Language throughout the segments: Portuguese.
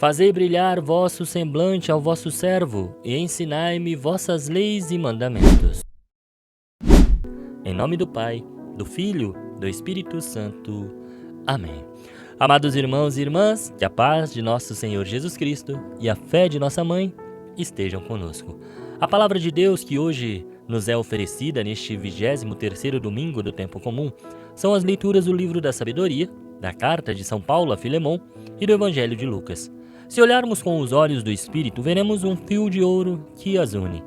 Fazei brilhar vosso semblante ao vosso servo, e ensinai-me vossas leis e mandamentos. Em nome do Pai, do Filho, do Espírito Santo. Amém. Amados irmãos e irmãs, que a paz de nosso Senhor Jesus Cristo e a fé de nossa Mãe estejam conosco. A palavra de Deus que hoje nos é oferecida neste 23º domingo do tempo comum são as leituras do livro da sabedoria, da carta de São Paulo a Filemon e do Evangelho de Lucas. Se olharmos com os olhos do Espírito, veremos um fio de ouro que as une.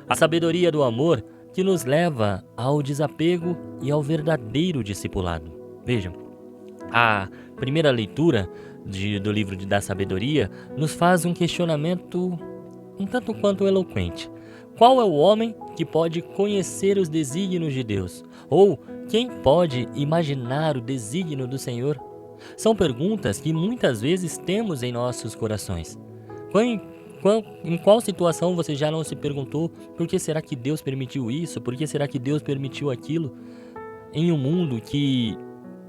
A sabedoria do amor que nos leva ao desapego e ao verdadeiro discipulado. Vejam, a primeira leitura do livro da sabedoria nos faz um questionamento um tanto quanto eloquente. Qual é o homem que pode conhecer os desígnios de Deus? Ou quem pode imaginar o desígnio do Senhor? São perguntas que muitas vezes temos em nossos corações. Em qual situação você já não se perguntou por que será que Deus permitiu isso? Por que será que Deus permitiu aquilo? Em um mundo que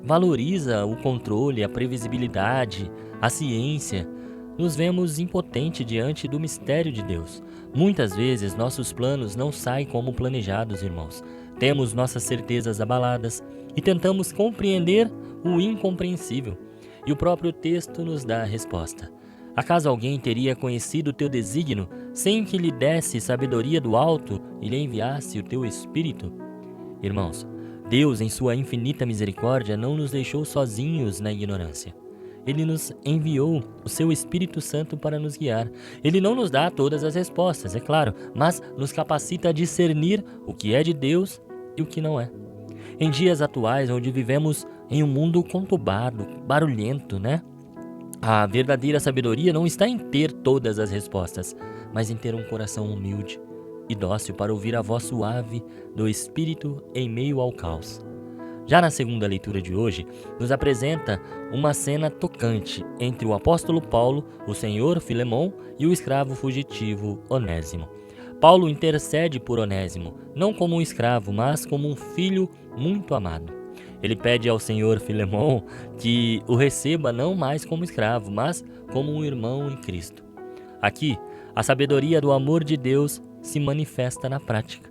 valoriza o controle, a previsibilidade, a ciência, nos vemos impotentes diante do mistério de Deus. Muitas vezes nossos planos não saem como planejados, irmãos. Temos nossas certezas abaladas e tentamos compreender o incompreensível. E o próprio texto nos dá a resposta. Acaso alguém teria conhecido o teu desígnio sem que lhe desse sabedoria do alto e lhe enviasse o teu Espírito? Irmãos, Deus, em sua infinita misericórdia, não nos deixou sozinhos na ignorância. Ele nos enviou o seu Espírito Santo para nos guiar. Ele não nos dá todas as respostas, é claro, mas nos capacita a discernir o que é de Deus e o que não é. Em dias atuais, onde vivemos em um mundo conturbado, barulhento, né? A verdadeira sabedoria não está em ter todas as respostas, mas em ter um coração humilde e dócil para ouvir a voz suave do Espírito em meio ao caos. Já na segunda leitura de hoje, nos apresenta uma cena tocante entre o apóstolo Paulo, o senhor Filemon e o escravo fugitivo Onésimo. Paulo intercede por Onésimo, não como um escravo, mas como um filho muito amado. Ele pede ao senhor Filemon que o receba não mais como escravo, mas como um irmão em Cristo. Aqui, a sabedoria do amor de Deus se manifesta na prática.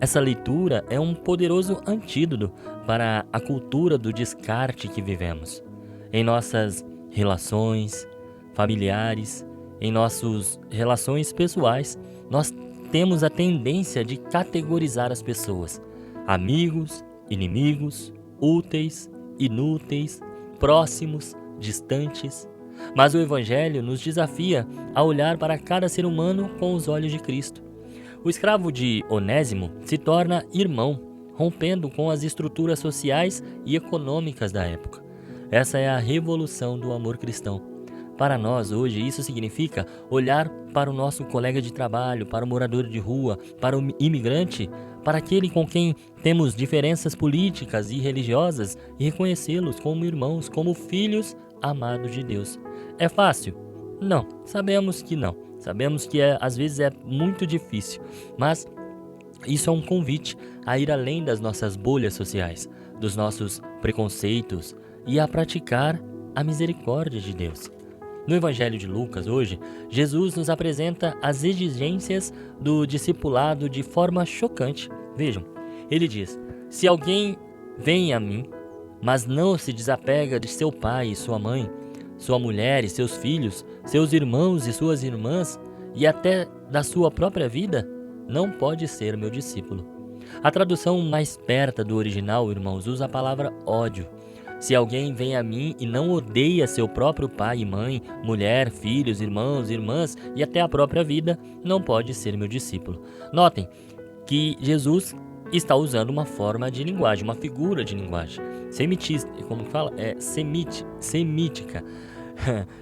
Essa leitura é um poderoso antídoto para a cultura do descarte que vivemos. Em nossas relações familiares, em nossas relações pessoais, nós temos a tendência de categorizar as pessoas: amigos, inimigos, úteis, inúteis, próximos, distantes. Mas o Evangelho nos desafia a olhar para cada ser humano com os olhos de Cristo. O escravo de Onésimo se torna irmão, rompendo com as estruturas sociais e econômicas da época. Essa é a revolução do amor cristão. Para nós, hoje, isso significa olhar para o nosso colega de trabalho, para o morador de rua, para o imigrante, para aquele com quem temos diferenças políticas e religiosas e reconhecê-los como irmãos, como filhos amados de Deus. É fácil? Não, sabemos que não. Sabemos que às vezes é muito difícil, mas isso é um convite a ir além das nossas bolhas sociais, dos nossos preconceitos e a praticar a misericórdia de Deus. No Evangelho de Lucas, hoje, Jesus nos apresenta as exigências do discipulado de forma chocante. Vejam, ele diz: se alguém vem a mim, mas não se desapega de seu pai e sua mãe, sua mulher e seus filhos, seus irmãos e suas irmãs, e até da sua própria vida, não pode ser meu discípulo. A tradução mais perto do original, irmãos, usa a palavra ódio. Se alguém vem a mim e não odeia seu próprio pai e mãe, mulher, filhos, irmãos, irmãs e até a própria vida, não pode ser meu discípulo. Notem que Jesus está usando uma forma de linguagem, uma figura de linguagem semítica,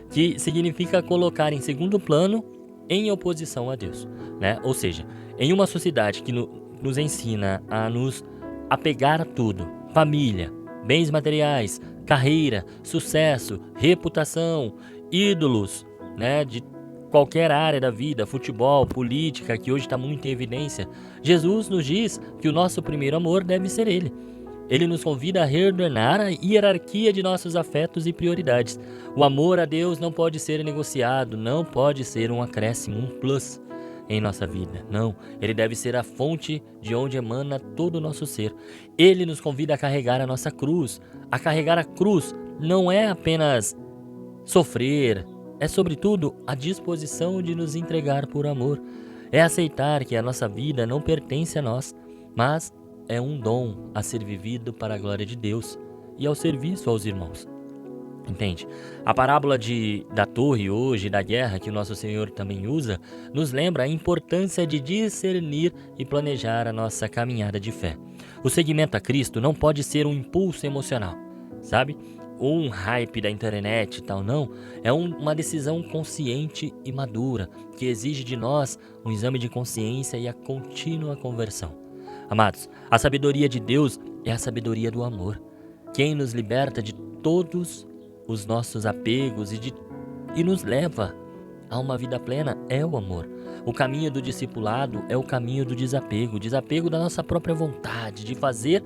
que significa colocar em segundo plano em oposição a Deus, né? Ou seja, em uma sociedade que nos ensina a nos apegar a tudo, família, bens materiais, carreira, sucesso, reputação, ídolos, né, de qualquer área da vida, futebol, política, que hoje está muito em evidência, Jesus nos diz que o nosso primeiro amor deve ser Ele. Ele nos convida a reordenar a hierarquia de nossos afetos e prioridades. O amor a Deus não pode ser negociado, não pode ser um acréscimo, um plus em nossa vida. Não, ele deve ser a fonte de onde emana todo o nosso ser. Ele nos convida a carregar a nossa cruz. A carregar a cruz não é apenas sofrer, é sobretudo a disposição de nos entregar por amor. É aceitar que a nossa vida não pertence a nós, mas é um dom a ser vivido para a glória de Deus e ao serviço aos irmãos. Entende? A parábola da torre hoje, da guerra, que o nosso Senhor também usa, nos lembra a importância de discernir e planejar a nossa caminhada de fé. O seguimento a Cristo não pode ser um impulso emocional, sabe? Ou um hype da internet e tal, não. É uma decisão consciente e madura, que exige de nós um exame de consciência e a contínua conversão. Amados, a sabedoria de Deus é a sabedoria do amor. Quem nos liberta de todos os nossos apegos e nos leva a uma vida plena é o amor. O caminho do discipulado é o caminho do desapego. Desapego da nossa própria vontade de fazer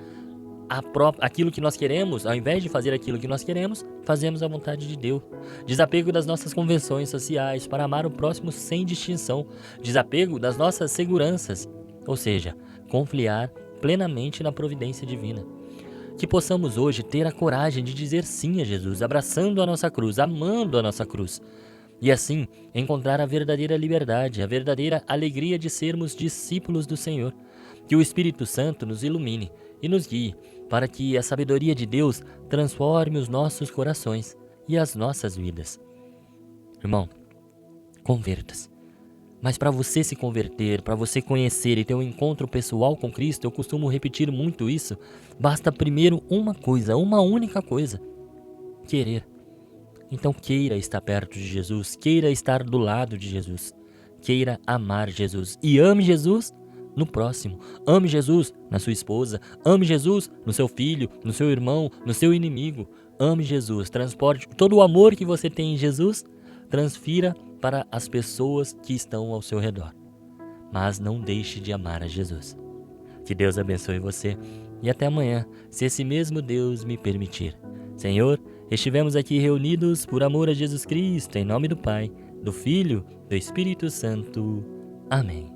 aquilo que nós queremos. Ao invés de fazer aquilo que nós queremos, fazemos a vontade de Deus. Desapego das nossas convenções sociais para amar o próximo sem distinção. Desapego das nossas seguranças, ou seja, confiar plenamente na providência divina. Que possamos hoje ter a coragem de dizer sim a Jesus, abraçando a nossa cruz, amando a nossa cruz. E assim, encontrar a verdadeira liberdade, a verdadeira alegria de sermos discípulos do Senhor. Que o Espírito Santo nos ilumine e nos guie, para que a sabedoria de Deus transforme os nossos corações e as nossas vidas. Irmão, converta-se. Mas para você se converter, para você conhecer e ter um encontro pessoal com Cristo, eu costumo repetir muito isso, basta primeiro uma coisa, uma única coisa: querer. Então queira estar perto de Jesus, queira estar do lado de Jesus, queira amar Jesus e ame Jesus no próximo. Ame Jesus na sua esposa, ame Jesus no seu filho, no seu irmão, no seu inimigo. Ame Jesus, transporte todo o amor que você tem em Jesus, transfira para as pessoas que estão ao seu redor. Mas não deixe de amar a Jesus. Que Deus abençoe você e até amanhã, se esse mesmo Deus me permitir. Senhor, estivemos aqui reunidos por amor a Jesus Cristo, em nome do Pai, do Filho, do Espírito Santo. Amém.